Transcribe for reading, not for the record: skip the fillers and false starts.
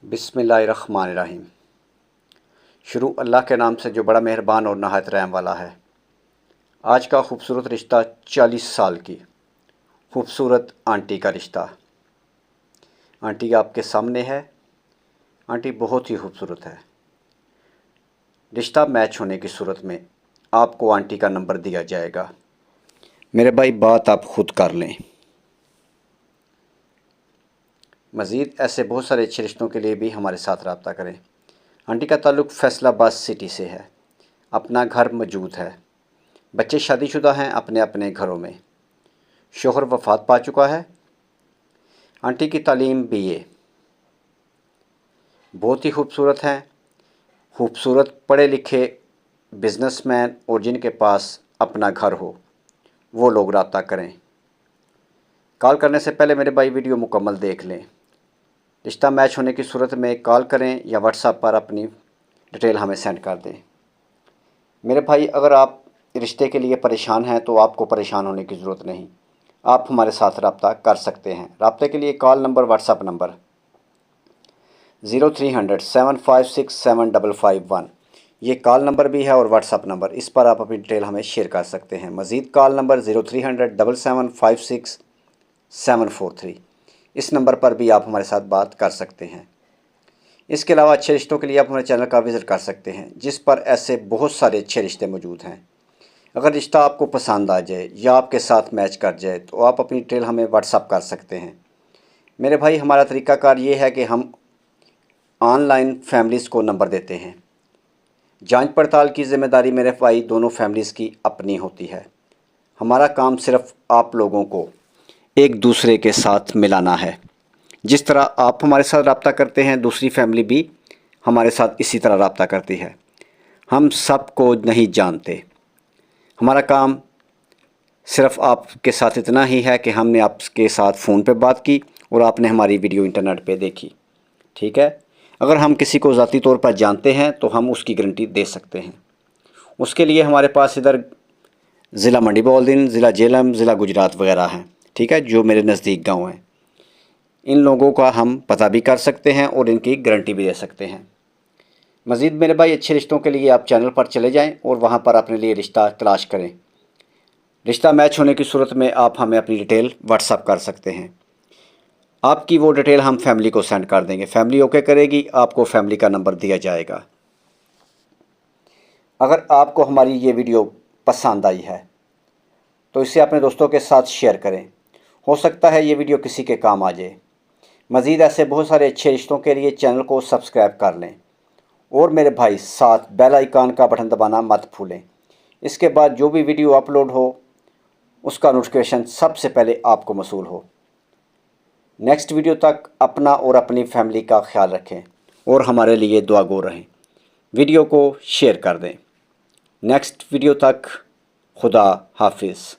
बिस्मिल्लाहिर्रहमानिर्रहीम। शुरू अल्लाह के नाम से जो बड़ा मेहरबान और नहायत रहम वाला है। आज का खूबसूरत रिश्ता 40 साल की खूबसूरत आंटी का रिश्ता। आंटी आपके सामने है। आंटी बहुत ही खूबसूरत है। रिश्ता मैच होने की सूरत में आपको आंटी का नंबर दिया जाएगा। मेरे भाई बात आप खुद कर लें। मज़ीद ऐसे बहुत सारे अच्छे रिश्तों के लिए भी हमारे साथ रब्ता करें। आंटी का ताल्लुक़ फैसलाबाद सिटी से है। अपना घर मौजूद है। बच्चे शादीशुदा हैं अपने अपने घरों में। शोहर वफ़ात पा चुका है। आंटी की तालीम BA। बहुत ही खूबसूरत हैं। खूबसूरत पढ़े लिखे बिजनेसमैन और जिनके पास अपना घर हो वो लोग रब्ता करें। कॉल करने से पहले मेरे भाई वीडियो मुकम्मल देख लें। रिश्ता मैच होने की सूरत में कॉल करें या व्हाट्सएप पर अपनी डिटेल हमें सेंड कर दें। मेरे भाई अगर आप रिश्ते के लिए परेशान हैं तो आपको परेशान होने की ज़रूरत नहीं। आप हमारे साथ रब्ता कर सकते हैं। रब्ते के लिए कॉल नंबर व्हाट्सएप नंबर 0300 756 7551 ये कॉल नंबर भी है और व्हाट्सएप नंबर। इस पर आप अपनी डिटेल हमें शेयर कर सकते हैं। मज़ीद कॉल नंबर 0300 7756 743 इस नंबर पर भी आप हमारे साथ बात कर सकते हैं। इसके अलावा अच्छे रिश्तों के लिए आप हमारे चैनल का विज़िट कर सकते हैं जिस पर ऐसे बहुत सारे अच्छे रिश्ते मौजूद हैं। अगर रिश्ता आपको पसंद आ जाए या आपके साथ मैच कर जाए तो आप अपनी डिटेल हमें व्हाट्सअप कर सकते हैं। मेरे भाई हमारा तरीक़ाकार ये है कि हम ऑनलाइन फैमिलीज़ को नंबर देते हैं। जांच पड़ताल की ज़िम्मेदारी मेरे भाई दोनों फैमिलीज़ की अपनी होती है। हमारा काम सिर्फ आप लोगों को एक दूसरे के साथ मिलाना है। जिस तरह आप हमारे साथ रब्ता करते हैं दूसरी फैमिली भी हमारे साथ इसी तरह रब्ता करती है। हम सब को नहीं जानते। हमारा काम सिर्फ आपके साथ इतना ही है कि हमने आपके साथ फ़ोन पे बात की और आपने हमारी वीडियो इंटरनेट पे देखी। ठीक है। अगर हम किसी को ज़ाती तौर पर जानते हैं तो हम उसकी गारंटी दे सकते हैं। उसके लिए हमारे पास इधर ज़िला मंडी बहाउद्दीन, ज़िला झेलम, ज़िला गुजरात वगैरह हैं। ठीक है, जो मेरे नज़दीक गाँव हैं। इन लोगों का हम पता भी कर सकते हैं और इनकी गारंटी भी दे सकते हैं। मज़ीद मेरे भाई अच्छे रिश्तों के लिए आप चैनल पर चले जाएं और वहां पर अपने लिए रिश्ता तलाश करें। रिश्ता मैच होने की सूरत में आप हमें अपनी डिटेल व्हाट्सअप कर सकते हैं। आपकी वो डिटेल हम फैमिली को सेंड कर देंगे। फैमिली ओके करेगी, आपको फैमिली का नंबर दिया जाएगा। अगर आपको हमारी ये वीडियो पसंद आई है तो इसे अपने दोस्तों के साथ शेयर करें। हो सकता है ये वीडियो किसी के काम आ जाए। मज़ीद ऐसे बहुत सारे अच्छे रिश्तों के लिए चैनल को सब्सक्राइब कर लें और मेरे भाई साथ बेल आइकन का बटन दबाना मत भूलें। इसके बाद जो भी वीडियो अपलोड हो उसका नोटिफिकेशन सबसे पहले आपको मसूल हो। नेक्स्ट वीडियो तक अपना और अपनी फैमिली का ख्याल रखें और हमारे लिए दुआ गो रहें। वीडियो को शेयर कर दें। नेक्स्ट वीडियो तक खुदा हाफिज़।